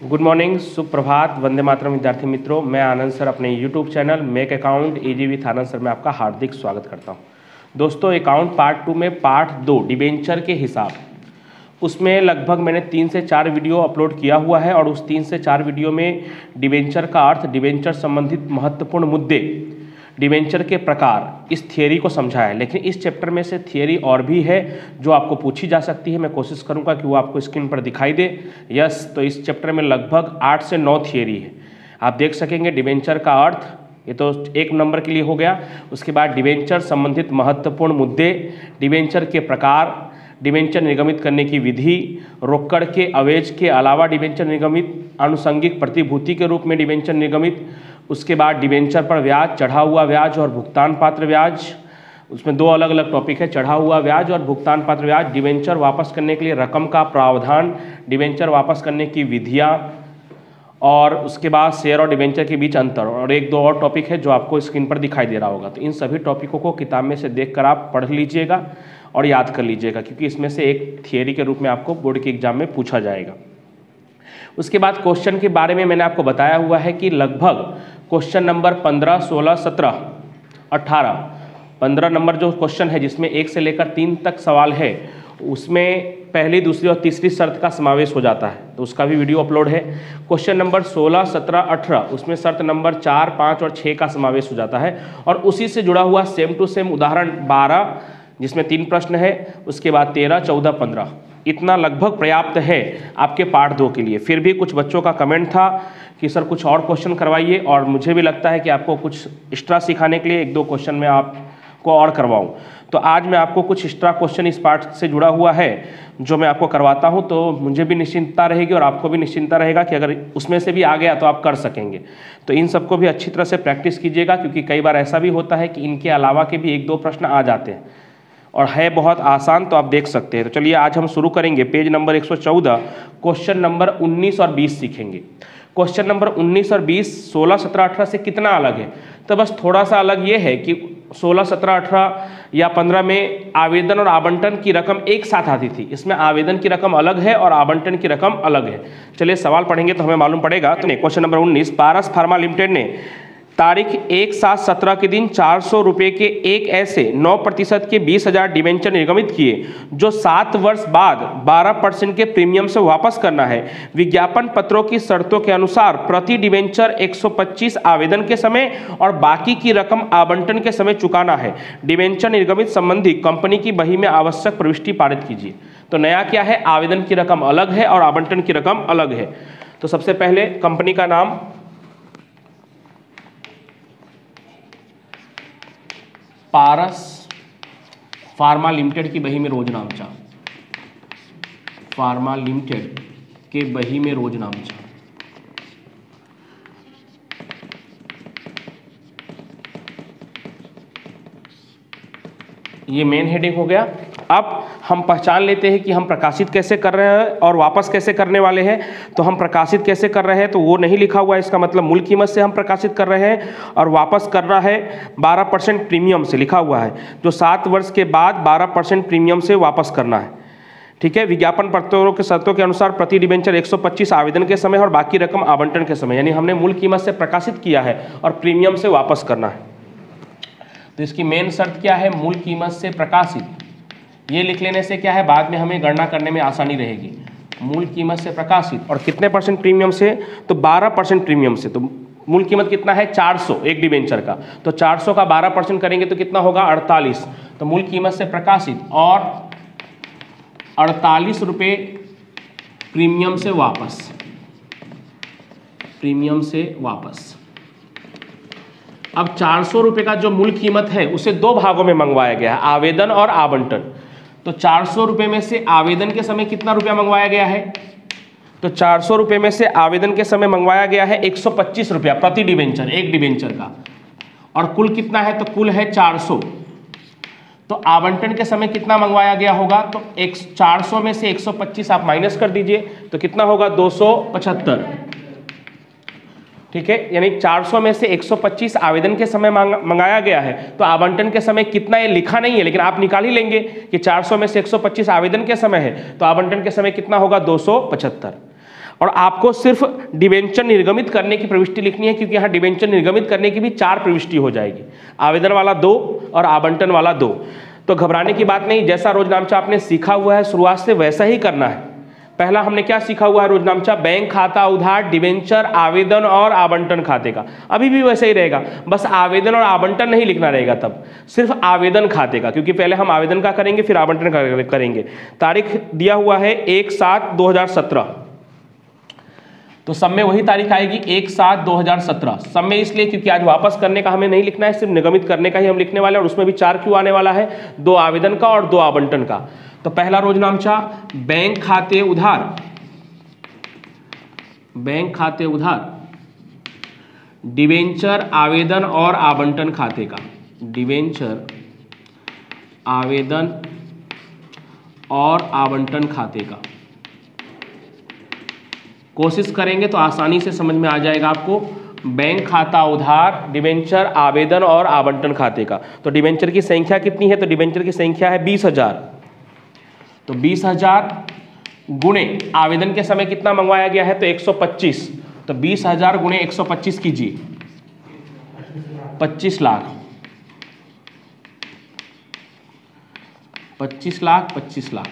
Good morning, सुप्रभात, वंदे मातरम विद्यार्थी मित्रों। मैं आनंद सर अपने YouTube channel make account easy with Anand sir में आपका हार्दिक स्वागत करता हूं। दोस्तों, अकाउंट पार्ट 2 में पार्ट 2 डिबेंचर के हिसाब, उसमें लगभग मैंने 3 से 4 वीडियो अपलोड किया हुआ है और उस 3 से 4 वीडियो में डिबेंचर का अर्थ, डिबेंचर संबंधित महत्वपूर्ण मुद्दे, डिबेंचर के प्रकार, इस थियरी को समझा है। लेकिन इस चैप्टर में से थियरी और भी है जो आपको पूछी जा सकती है। मैं कोशिश करूंगा कि वो आपको स्क्रीन पर दिखाई दे। यस, तो इस चैप्टर में लगभग 8 से 9 थियरी है। आप देख सकेंगे डिबेंचर का अर्थ, ये तो 1 नंबर के लिए हो गया। उसके बाद डिबेंचर संबंधित महत्वपूर्ण मुद्दे, डिबेंचर के प्रकार, डिबेंचर निर्गमित करने की विधि, रोकड़ के अवेज के अलावा डिबेंचर निर्गमित, आनुषंगिक प्रतिभूति के रूप में डिबेंचर निर्गमित, उसके बाद डिबेंचर पर ब्याज, चढ़ा हुआ ब्याज और भुगतान पात्र ब्याज। उसमें 2 अलग अलग टॉपिक है, चढ़ा हुआ ब्याज और भुगतान पात्र ब्याज। डिबेंचर वापस करने के लिए रकम का प्रावधान, डिबेंचर वापस करने की विधियाँ, और उसके बाद शेयर और डिबेंचर के बीच अंतर, और 1-2 और टॉपिक है जो आपको स्क्रीन पर दिखाई दे रहा होगा। तो इन सभी टॉपिकों को किताब में से देखकर आप पढ़ लीजिएगा और याद कर लीजिएगा, क्योंकि इसमें से एक थियरी के रूप में आपको बोर्ड के एग्जाम में पूछा जाएगा। उसके बाद क्वेश्चन के बारे में मैंने आपको बताया हुआ है कि लगभग क्वेश्चन नंबर 15, 16, 17, 18, 15 नंबर जो क्वेश्चन है जिसमें 1 से लेकर 3 तक सवाल है, उसमें पहली, दूसरी और तीसरी शर्त का समावेश हो जाता है, तो उसका भी वीडियो अपलोड है। क्वेश्चन नंबर 16, 17, 18 उसमें शर्त नंबर 4, 5 और 6 का समावेश हो जाता है, और उसी से जुड़ा हुआ सेम टू सेम उदाहरण 12 जिसमें 3 प्रश्न है, उसके बाद 13, 14, 15, इतना लगभग पर्याप्त है आपके पार्ट 2 के लिए। फिर भी कुछ बच्चों का कमेंट था कि सर कुछ और क्वेश्चन करवाइए, और मुझे भी लगता है कि आपको कुछ एक्स्ट्रा सिखाने के लिए 1-2 क्वेश्चन में आपको और करवाऊँ। तो आज मैं आपको कुछ एक्स्ट्रा क्वेश्चन इस पार्ट से जुड़ा हुआ है जो मैं आपको करवाता हूं, तो मुझे भी निश्चिंतता रहेगी और आपको भी निश्चिंतता रहेगा कि अगर उसमें से भी आ गया तो आप कर सकेंगे। तो इन सबको भी अच्छी तरह से प्रैक्टिस कीजिएगा, क्योंकि कई बार ऐसा भी होता है कि इनके अलावा के भी 1-2 प्रश्न आ जाते हैं और है बहुत आसान, तो आप देख सकते हैं। तो चलिए आज हम शुरू करेंगे। पेज नंबर 114, क्वेश्चन नंबर 19 और 20 सीखेंगे। क्वेश्चन नंबर 19 और 20 16, 17, 18 से कितना अलग है? तो बस थोड़ा सा अलग ये है कि 16, 17, 18 या 15 में आवेदन और आवंटन की रकम एक साथ आती थी। इसमें आवेदन की रकम अलग है और आवंटन की रकम अलग है। चलिए सवाल पढ़ेंगे तो हमें मालूम पड़ेगा। तो क्वेश्चन नंबर 19, पारस फार्मा लिमिटेड ने तारीख 1/7/17 के दिन 400 रुपये के एक ऐसे 9% के 20,000 डिबेंचर निर्गमित किए जो 7 वर्ष बाद 12% के प्रीमियम से वापस करना है। विज्ञापन पत्रों की शर्तों के अनुसार प्रति डिबेंचर 125 आवेदन के समय और बाकी की रकम आवंटन के समय चुकाना है। डिबेंचर निर्गमित संबंधी कंपनी की बही में आवश्यक प्रविष्टि पारित कीजिए। तो नया क्या है? आवेदन की रकम अलग है और आवंटन की रकम अलग है। तो सबसे पहले कंपनी का नाम, पारस फार्मा लिमिटेड की बही में रोज नामचा, फार्मा लिमिटेड के बही में रोज नामचा। ये मेन हेडिंग हो गया। अब हम पहचान लेते हैं कि हम प्रकाशित कैसे कर रहे हैं और वापस कैसे करने वाले हैं। तो हम प्रकाशित कैसे कर रहे हैं तो वो नहीं लिखा हुआ है, इसका मतलब मूल कीमत से हम प्रकाशित कर रहे हैं, और वापस करना है 12% प्रीमियम से, लिखा हुआ है, जो 7 वर्ष के बाद 12% प्रीमियम से वापस करना है। ठीक है। विज्ञापन पत्रों के शर्तों के अनुसार प्रति डिबेंचर 125 आवेदन के समय और बाकी रकम आवंटन के समय, यानी हमने मूल कीमत से प्रकाशित किया है और प्रीमियम से वापस करना है। तो इसकी मेन शर्त क्या है? मूल कीमत से प्रकाशित। ये लिख लेने से क्या है, बाद में हमें गणना करने में आसानी रहेगी। मूल कीमत से प्रकाशित और कितने % प्रीमियम से? तो 12% प्रीमियम से। तो मूल कीमत कितना है? 400 एक डिबेंचर का, तो 400 का 12% करेंगे तो कितना होगा? 48। तो मूल कीमत से प्रकाशित और 48 रुपये प्रीमियम से वापस, प्रीमियम से वापस। अब 400 रुपये का जो मूल कीमत है उसे 2 भागों में मंगवाया गया है, आवेदन और आवंटन। तो 400 रुपये में से आवेदन के समय कितना रुपया मंगवाया गया है? तो 400 रुपये में से आवेदन के समय मंगवाया गया है 125 रुपया प्रति डिबेंचर, एक डिबेंचर का, और कुल कितना है? तो कुल है 400। तो आवंटन के समय कितना मंगवाया गया होगा? तो 400 में से 125 आप माइनस कर दीजिए तो कितना होगा? 275। ठीक है, यानी 400 में से 125 आवेदन के समय मंगाया गया है, तो आवंटन के समय कितना ये लिखा नहीं है, लेकिन आप निकाल ही लेंगे कि 400 में से 125 आवेदन के समय है, तो आवंटन के समय कितना होगा? 275। और आपको सिर्फ डिबेंचर निर्गमित करने की प्रविष्टि लिखनी है, क्योंकि यहाँ डिबेंचर निर्गमित करने की भी 4 प्रविष्टि हो जाएगी, आवेदन वाला 2 और आवंटन वाला 2। तो घबराने की बात नहीं, जैसा रोजनामचा आपने सीखा हुआ है शुरुआत से वैसा ही करना है। पहला हमने क्या सीखा हुआ है रोजनामचा, बैंक खाता उधार डिबेंचर आवेदन और आवंटन खाते का, अभी भी वैसे ही रहेगा, बस आवेदन और आवंटन नहीं लिखना रहेगा, तब सिर्फ आवेदन खाते का, क्योंकि पहले हम आवेदन का करेंगे फिर आवंटन का करेंगे। तारीख दिया हुआ है 1/7/2017, तो सब में वही तारीख आएगी 1/7/2017। सब में इसलिए क्योंकि आज वापस करने का हमें नहीं लिखना है, सिर्फ निगमित करने का ही हम लिखने वाले हैं, और उसमें भी 4 क्यों आने वाला है, 2 आवेदन का और 2 आवंटन का। तो पहला रोजनामचा बैंक खाते उधार, बैंक खाते उधार डिबेंचर आवेदन और आवंटन खाते का, डिबेंचर आवेदन और आवंटन खाते का। कोशिश करेंगे तो आसानी से समझ में आ जाएगा आपको। बैंक खाता उधार डिबेंचर आवेदन और आवंटन खाते का। तो डिबेंचर की संख्या कितनी है, तो डिबेंचर की संख्या है 20,000। तो 20,000 गुणे आवेदन के समय कितना मंगवाया गया है, तो 125। तो 20,000 गुणे 125 कीजिए, 25 लाख, 25 लाख, 25 लाख।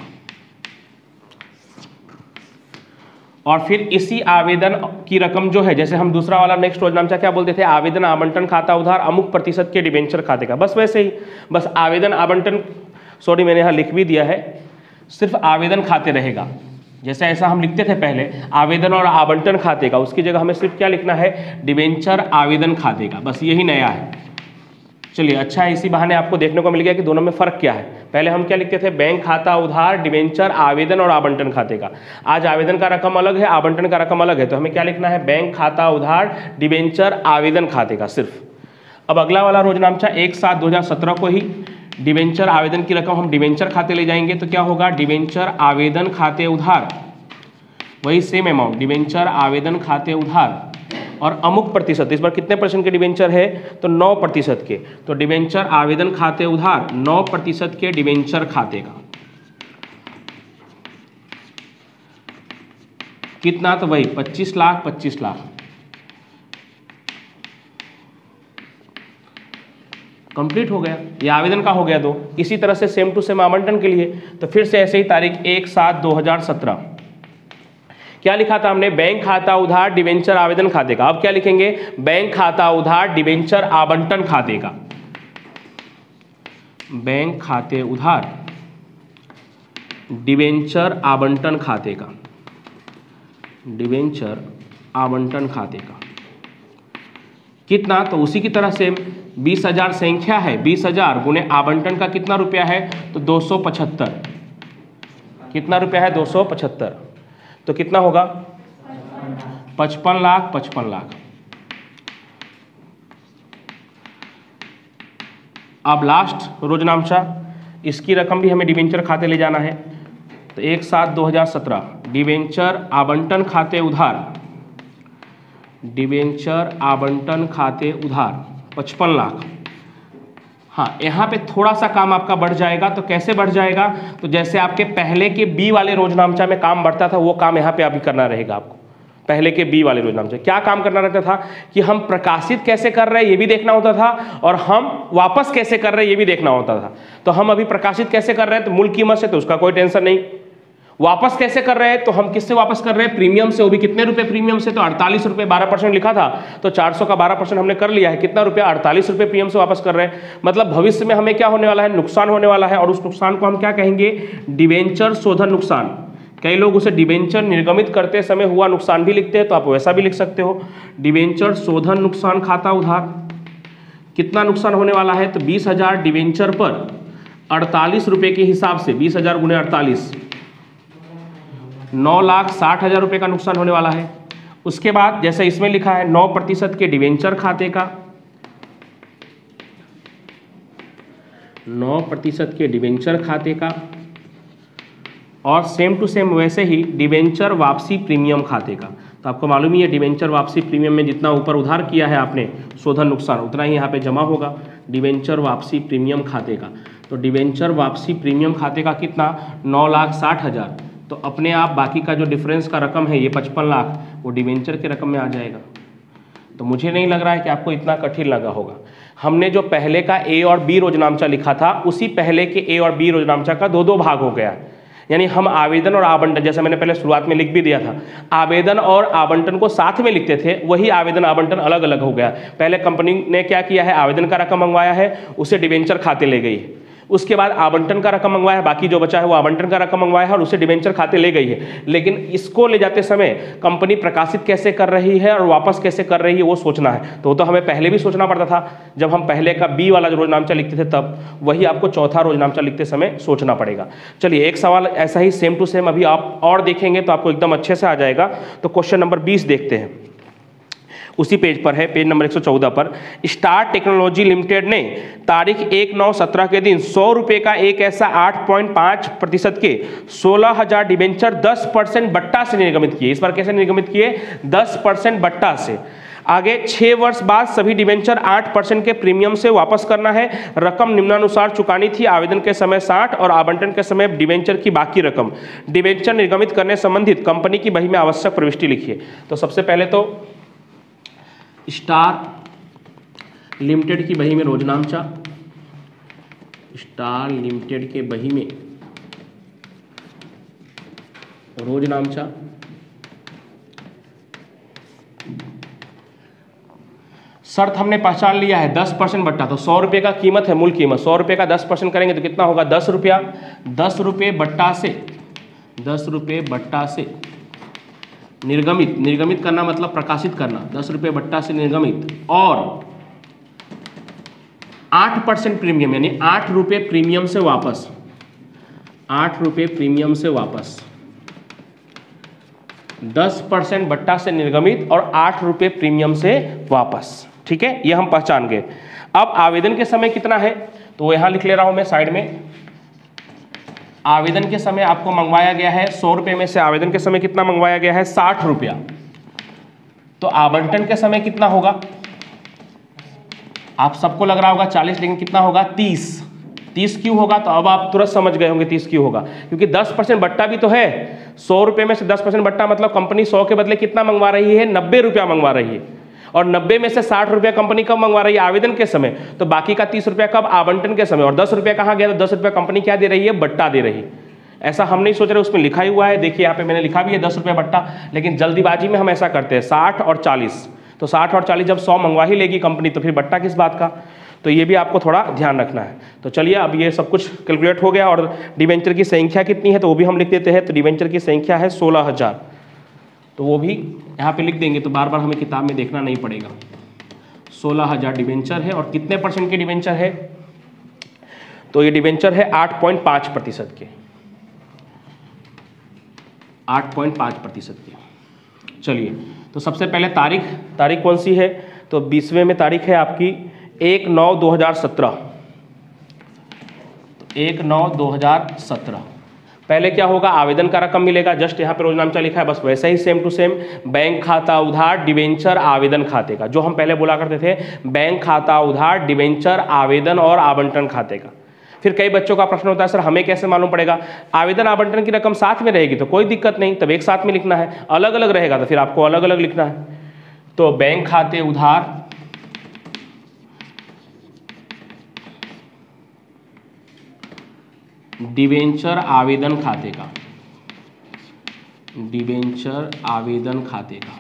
और फिर इसी आवेदन की रकम जो है, जैसे हम दूसरा वाला नेक्स्ट रोजनामचा क्या बोलते थे, आवेदन आवंटन खाता उधार अमुक प्रतिशत के डिबेंचर खाते का, बस वैसे ही, बस आवेदन आवंटन, सॉरी मैंने यहाँ लिख भी दिया है, सिर्फ आवेदन खाते रहेगा। जैसे ऐसा हम लिखते थे पहले आवेदन और आवंटन खाते का, उसकी जगह हमें सिर्फ क्या लिखना है, डिबेंचर आवेदन खाते का, बस यही नया है। चलिए अच्छा है, इसी बहाने आपको देखने को मिल गया कि दोनों में फर्क क्या है। पहले हम क्या लिखते थे, बैंक खाता उधार डिबेंचर आवेदन और आवंटन खाते का। आज आवेदन का रकम अलग है, आवंटन का रकम अलग है, तो हमें क्या लिखना है, बैंक खाता उधार डिबेंचर आवेदन खाते का सिर्फ। अब अगला वाला रोजनामचा 1/7/2017 को ही डिबेंचर आवेदन की रकम हम डिबेंचर खाते ले जाएंगे, तो क्या होगा, डिबेंचर आवेदन खाते उधार, वही सेम अमाउंट, डिबेंचर आवेदन खाते उधार और अमुक प्रतिशत, इस बार कितने % के डिबेंचर है, तो 9% के। तो डिबेंचर आवेदन खाते उधार 9% के डिबेंचर खाते का कितना, तो वही 25 लाख, 25 लाख। कंप्लीट हो गया, ये आवेदन का हो गया 2। इसी तरह से सेम टू सेम आवंटन के लिए, तो फिर से ऐसे ही तारीख 1/7/2017 क्या लिखा था हमने, बैंक खाता उधार डिबेंचर आवेदन खाते का। अब क्या लिखेंगे, बैंक खाता उधार डिबेंचर आवंटन खाते का, बैंक खाते उधार डिबेंचर आवंटन खाते का, डिबेंचर आवंटन खाते का कितना, तो उसी की तरह से 20,000 संख्या है, 20,000 गुणे आवंटन का कितना रुपया है, तो 275। कितना रुपया है, 275। तो कितना होगा, 55 लाख, 55 लाख। अब लास्ट रोजनामचा, इसकी रकम भी हमें डिबेंचर खाते ले जाना है। तो 1/7/2017 डिबेंचर आवंटन खाते उधार, डिबेंचर आवंटन खाते उधार 55 लाख। हाँ, यहाँ पे थोड़ा सा काम आपका बढ़ जाएगा। तो कैसे बढ़ जाएगा, तो जैसे आपके पहले के बी वाले रोजनामचा में काम बढ़ता था, वो काम यहाँ पे अभी करना रहेगा आपको। पहले के बी वाले रोजनामचा क्या काम करना रहता था कि हम प्रकाशित कैसे कर रहे हैं ये भी देखना होता था, और हम वापस कैसे कर रहे हैं ये भी देखना होता था। तो हम अभी प्रकाशित कैसे कर रहे हैं, तो मूल कीमत से, तो उसका कोई टेंशन नहीं। वापस कैसे कर रहे हैं, तो हम किससे वापस कर रहे हैं, प्रीमियम से। वो भी कितने रुपए प्रीमियम से, तो 48 रुपये, 12% लिखा था, तो 400 का 12% हमने कर लिया है। कितना रुपया, 48 रुपये प्रीमियम से वापस कर रहे हैं। मतलब भविष्य में हमें क्या होने वाला है, नुकसान होने वाला है, और उस नुकसान को हम क्या कहेंगे, डिबेंचर शोधन नुकसान। कई लोग उसे डिबेंचर निर्गमित करते समय हुआ नुकसान भी लिखते हैं, तो आप वैसा भी लिख सकते हो, डिबेंचर शोधन नुकसान खाता उधार। कितना नुकसान होने वाला है, तो 20,000 डिबेंचर पर 48 रुपये के हिसाब से 20,000 गुणे 48, 9,60,000 रुपये का नुकसान होने वाला है। उसके बाद जैसे इसमें लिखा है 9% के डिबेंचर खाते का, 9% के डिबेंचर खाते का, और सेम टू सेम वैसे ही डिबेंचर वापसी प्रीमियम खाते का। तो आपको मालूम ही है, डिबेंचर वापसी प्रीमियम में जितना ऊपर उधार किया है आपने शोधन नुकसान, उतना ही यहाँ पे जमा होगा डिबेंचर वापसी प्रीमियम खाते का। तो डिबेंचर वापसी प्रीमियम खाते का कितना, 9,60,000 तो अपने आप बाकी का जो डिफरेंस का रकम है ये 55 लाख वो डिबेंचर के रकम में आ जाएगा। तो मुझे नहीं लग रहा है कि आपको इतना कठिन लगा होगा। हमने जो पहले का ए और बी रोजनामचा लिखा था उसी पहले के ए और बी रोजनामचा का दो दो भाग हो गया, यानी हम आवेदन और आवंटन, जैसे मैंने पहले शुरुआत में लिख भी दिया था, आवेदन और आवंटन को साथ में लिखते थे, वही आवेदन आवंटन अलग अलग हो गया। पहले कंपनी ने क्या किया है, आवेदन का रकम मंगवाया है, उसे डिबेंचर खाते ले गई है। उसके बाद आवंटन का रकम मंगवाया है, बाकी जो बचा है वो आवंटन का रकम मंगवाया है और उसे डिबेंचर खाते ले गई है। लेकिन इसको ले जाते समय कंपनी प्रकाशित कैसे कर रही है और वापस कैसे कर रही है वो सोचना है। तो हमें पहले भी सोचना पड़ता था, जब हम पहले का बी वाला जो रोजनामचा लिखते थे तब, वही आपको चौथा रोजनामचा लिखते समय सोचना पड़ेगा। चलिए एक सवाल ऐसा ही सेम टू सेम अभी आप और देखेंगे तो आपको एकदम अच्छे से आ जाएगा। तो क्वेश्चन नंबर 20 देखते हैं, उसी पेज पर है, पेज नंबर 114 पर। स्टार टेक्नोलॉजी लिमिटेड ने तारीख 1/9/17 के दिन 100 रुपये का एक ऐसा 8.5% के 16,000 डिबेंचर 10% बट्टा से निर्गमित किए। इस बार कैसे निर्गमित किए, 10% बट्टा से। आगे 6 वर्ष बाद सभी डिबेंचर 8% के प्रीमियम से वापस करना है। रकम निम्नानुसार चुकानी थी, आवेदन के समय 60 और आवंटन के समय डिबेंचर की बाकी रकम। डिबेंचर निर्गमित करने संबंधित कंपनी की बही में आवश्यक प्रविष्टि लिखिए। तो सबसे पहले तो स्टार लिमिटेड की बही में रोजनामचा, स्टार लिमिटेड के बही में रोजनामचा, शर्त हमने पहचान लिया है 10% बट्टा। तो 100 रुपये का कीमत है, मूल कीमत 100 रुपये का 10% करेंगे तो कितना होगा, 10 रुपया। 10 रुपये बट्टा से, 10 रुपये बट्टा से निर्गमित, निर्गमित करना मतलब प्रकाशित करना, 10 रुपये बट्टा से निर्गमित, और 8% प्रीमियम, यानी 8 रुपये प्रीमियम से वापस, 8 रुपये प्रीमियम से वापस, 10% बट्टा से निर्गमित और 8 रुपये प्रीमियम से वापस। ठीक है, ये हम पहचान गए। अब आवेदन के समय कितना है, तो यहां लिख ले रहा हूं मैं साइड में। आवेदन के समय आपको मंगवाया गया है 100 रुपये में से आवेदन के समय कितना मंगवाया गया है, 60 रुपया। तो आवंटन के समय कितना होगा, आप सबको लग रहा होगा 40, लेकिन कितना होगा 30। 30 क्यों होगा, तो अब आप तुरंत समझ गए होंगे 30 क्यों होगा, क्योंकि 10% बट्टा भी तो है। 100 रुपये में से 10% बट्टा मतलब कंपनी 100 के बदले कितना मंगवा रही है, 90 रुपया मंगवा रही है, और 90 में से 60 रुपया कंपनी कब मंगवा रही है, आवेदन के समय। तो बाकी का 30 रुपया कब, आवंटन के समय। और 10 रुपया कहाँ गया, तो 10 रुपया कंपनी क्या दे रही है, बट्टा दे रही है। ऐसा हम नहीं सोच रहे, उसमें लिखा ही हुआ है, देखिए यहाँ पे मैंने लिखा भी है 10 रुपया बट्टा, लेकिन जल्दीबाजी में हम ऐसा करते हैं 60 और 40। तो 60 और 40 जब 100 मंगवा ही लेगी कंपनी तो फिर बट्टा किस बात का, तो ये भी आपको थोड़ा ध्यान रखना है। तो चलिए अब ये सब कुछ कैलकुलेट हो गया, और डिबेंचर की संख्या कितनी है तो वो भी हम लिख देते हैं। तो डिबेंचर की संख्या है 16,000, तो वो भी यहाँ पे लिख देंगे, तो बार बार हमें किताब में देखना नहीं पड़ेगा। 16,000 डिबेंचर है, और कितने परसेंट के डिबेंचर है, तो ये डिबेंचर है 8.5% के, 8.5% के। चलिए तो सबसे पहले तारीख कौन सी है, तो 20वें में तारीख है आपकी 1/9/2017, 1/9/2017। पहले क्या होगा, आवेदन का रकम मिलेगा, जस्ट यहाँ पे रोजनामचा लिखा है, बस वैसे ही सेम टू सेम। बैंक खाता उधार डिबेंचर आवेदन खाते का, जो हम पहले बोला करते थे, बैंक खाता उधार डिबेंचर आवेदन और आवंटन खाते का। फिर कई बच्चों का प्रश्न होता है, सर हमें कैसे मालूम पड़ेगा, आवेदन आवंटन की रकम साथ में रहेगी तो कोई दिक्कत नहीं, तब एक साथ में लिखना है। अलग अलग रहेगा तो फिर आपको अलग अलग लिखना है। तो बैंक खाते उधार डिबेंचर आवेदन खाते का, डिबेंचर आवेदन खाते का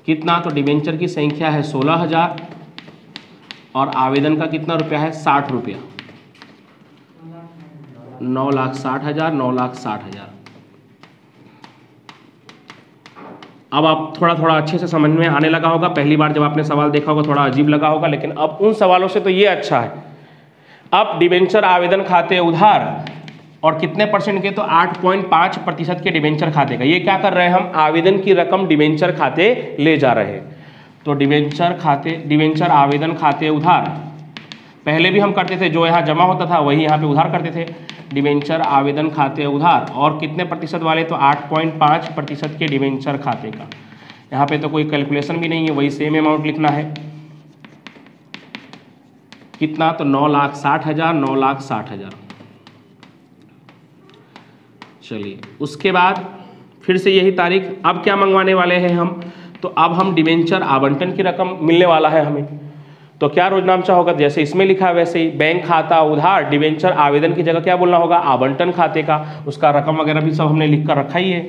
कितना, तो डिबेंचर की संख्या है 16,000 और आवेदन का कितना रुपया है, 60 रुपया, 9,60,000, 9,60,000। अब आप थोड़ा थोड़ा अच्छे से समझ में आने लगा होगा। पहली बार जब आपने सवाल देखा होगा थोड़ा अजीब लगा होगा, लेकिन अब उन सवालों से तो ये अच्छा है। अब डिबेंचर आवेदन खाते उधार और कितने परसेंट के, तो 8.5% के डिबेंचर खाते का। ये क्या कर रहे हैं हम, आवेदन की रकम डिबेंचर खाते ले जा रहे हैं। तो डिबेंचर आवेदन खाते उधार पहले भी हम करते थे, जो यहाँ जमा होता था वही यहाँ पे उधार करते थे। डिबेंचर आवेदन खाते उधार और कितने प्रतिशत वाले, तो 8.5% के डिबेंचर खाते का। यहाँ पे तो कोई कैलकुलेशन भी नहीं है, वही सेम अमाउंट लिखना है। कितना, तो 9,60,000, 9,60,000। चलिए उसके बाद फिर से यही तारीख, अब क्या मंगवाने वाले हैं हम, तो अब हम डिबेंचर आवंटन की रकम मिलने वाला है हमें, तो क्या रोजनामचा होगा, जैसे इसमें लिखा है वैसे ही बैंक खाता उधार डिबेंचर आवेदन की जगह क्या बोलना होगा, आवंटन खाते का, उसका रकम वगैरह भी सब हमने लिख कर रखा ही है।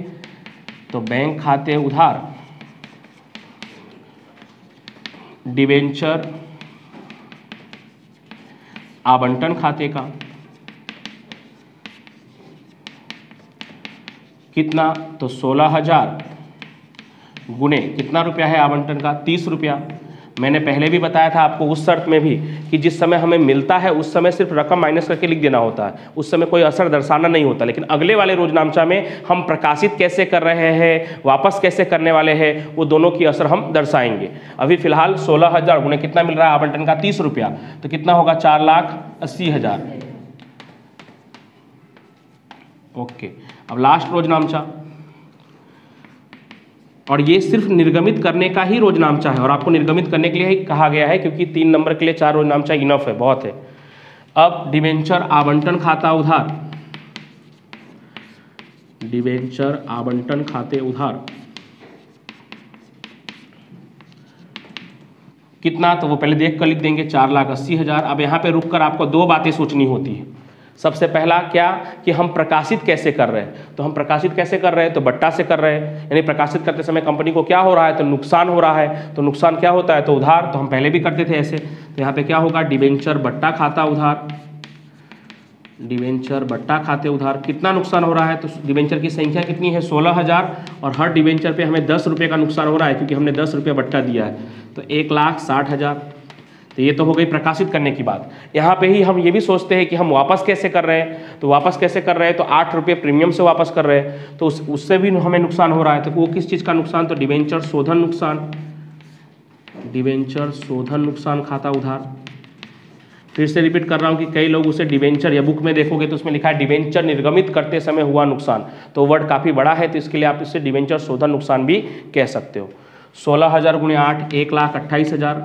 तो बैंक खाते उधार डिबेंचर आवंटन खाते का कितना, तो 16,000 गुने कितना रुपया है आवंटन का, 30 रुपया। मैंने पहले भी बताया था आपको उस शर्त में भी कि जिस समय हमें मिलता है उस समय सिर्फ रकम माइनस करके लिख देना होता है, उस समय कोई असर दर्शाना नहीं होता, लेकिन अगले वाले रोजनामचा में हम प्रकाशित कैसे कर रहे हैं, वापस कैसे करने वाले हैं, वो दोनों की असर हम दर्शाएंगे। अभी फिलहाल 16,000 गुने कितना मिल रहा है आवंटन का, 30 रुपया, तो कितना होगा 4,80,000। ओके, अब लास्ट रोजनामचा, और ये सिर्फ निर्गमित करने का ही रोजनामचा है, और आपको निर्गमित करने के लिए ही कहा गया है क्योंकि 3 नंबर के लिए 4 रोजनामचा इनफ है, बहुत है। अब डिबेंचर आवंटन खाता उधार, डिबेंचर आवंटन खाते उधार कितना, तो वो पहले देख कर लिख देंगे 4,80,000। अब यहाँ पे रुक कर आपको 2 बातें सोचनी होती है। सबसे पहला क्या कि हम प्रकाशित कैसे कर रहे हैं, तो हम प्रकाशित कैसे कर रहे हैं, तो बट्टा से कर रहे हैं, यानी प्रकाशित करते समय कंपनी को क्या हो रहा है, तो नुकसान हो रहा है, तो नुकसान क्या होता है, तो उधार, तो हम पहले भी करते थे ऐसे, तो यहाँ पे क्या होगा डिबेंचर बट्टा खाता उधार, डिबेंचर बट्टा खाते उधार कितना नुकसान हो रहा है, तो डिबेंचर की संख्या कितनी है 16,000, और हर डिबेंचर पे हमें 10 रुपये का नुकसान हो रहा है क्योंकि हमने 10 रुपये बट्टा दिया है, तो 1,60,000। तो ये तो हो गई प्रकाशित करने की बात। यहाँ पे ही हम ये भी सोचते हैं कि हम वापस कैसे कर रहे हैं, तो वापस कैसे कर रहे हैं, तो 8 रुपये प्रीमियम से वापस कर रहे हैं, तो उससे भी हमें नुकसान हो रहा है, तो वो किस चीज़ का नुकसान, तो डिबेंचर शोधन नुकसान, डिबेंचर शोधन नुकसान खाता उधार। फिर से रिपीट कर रहा हूँ कि कई लोग उसे डिबेंचर, या बुक में देखोगे तो उसमें लिखा है डिबेंचर निर्गमित करते समय हुआ नुकसान, तो वर्ड काफ़ी बड़ा है, तो इसके लिए आप इसे डिबेंचर शोधन नुकसान भी कह सकते हो। 16,000 गुणे 8 1,28,000,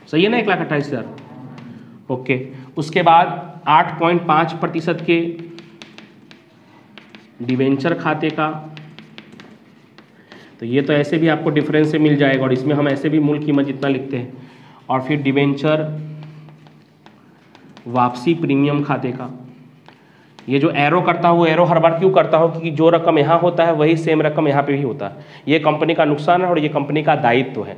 सही है ना, 1,28,000। ओके, उसके बाद 8.5% के डिबेंचर खाते का, तो ये तो ऐसे भी आपको डिफरेंस से मिल जाएगा, और इसमें हम ऐसे भी मूल कीमत जितना लिखते हैं। और फिर डिबेंचर वापसी प्रीमियम खाते का, ये जो एरो करता हूँ, एरो हर बार क्यों करता हूँ, क्योंकि जो रकम यहाँ होता है वही सेम रकम यहाँ पे भी होता है। ये कंपनी का नुकसान है और ये कंपनी का दायित्व है,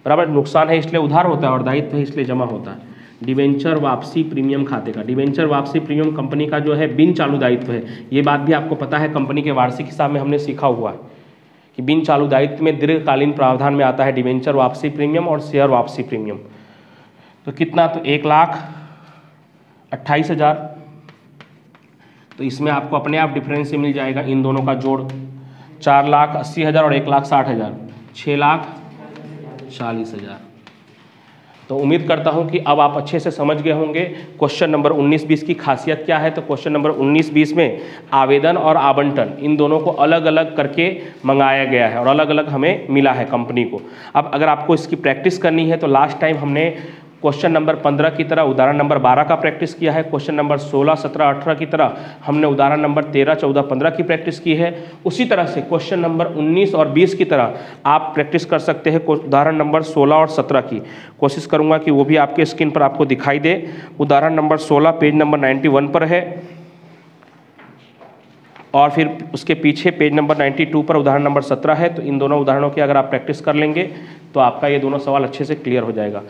बराबर, नुकसान है इसलिए उधार होता है और दायित्व है इसलिए जमा होता है। डिबेंचर वापसी प्रीमियम खाते का, डिबेंचर वापसी प्रीमियम कंपनी का जो है बिन चालू दायित्व है, ये बात भी आपको पता है, कंपनी के वार्षिक हिसाब में हमने सीखा हुआ है कि बिन चालू दायित्व में दीर्घकालीन प्रावधान में आता है डिबेंचर वापसी प्रीमियम और शेयर वापसी प्रीमियम। तो कितना, तो 1,28,000, तो इसमें आपको अपने आप डिफरेंस से मिल जाएगा इन दोनों का जोड़, 4,80,000 और 1,60,000, 6,40,000। तो उम्मीद करता हूं कि अब आप अच्छे से समझ गए होंगे क्वेश्चन नंबर 19-20 की खासियत क्या है। तो क्वेश्चन नंबर 19-20 में आवेदन और आवंटन इन दोनों को अलग अलग करके मंगाया गया है और अलग अलग हमें मिला है कंपनी को। अब अगर आपको इसकी प्रैक्टिस करनी है तो लास्ट टाइम हमने क्वेश्चन नंबर 15 की तरह उदाहरण नंबर 12 का प्रैक्टिस किया है, क्वेश्चन नंबर 16, 17, 18 की तरह हमने उदाहरण नंबर 13, 14, 15 की प्रैक्टिस की है। उसी तरह से क्वेश्चन नंबर 19 और 20 की तरह आप प्रैक्टिस कर सकते हैं उदाहरण नंबर 16 और 17 की। कोशिश करूंगा कि वो भी आपके स्क्रीन पर आपको दिखाई दे। उदाहरण नंबर 16 पेज नंबर 91 पर है और फिर उसके पीछे पेज नंबर 92 पर उदाहरण नंबर 17 है। तो इन दोनों उदाहरणों की अगर आप प्रैक्टिस कर लेंगे तो आपका ये दोनों सवाल अच्छे से क्लियर हो जाएगा।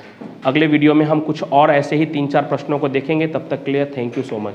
अगले वीडियो में हम कुछ और ऐसे ही 3-4 प्रश्नों को देखेंगे। तब तक के लिए थैंक यू सो मच।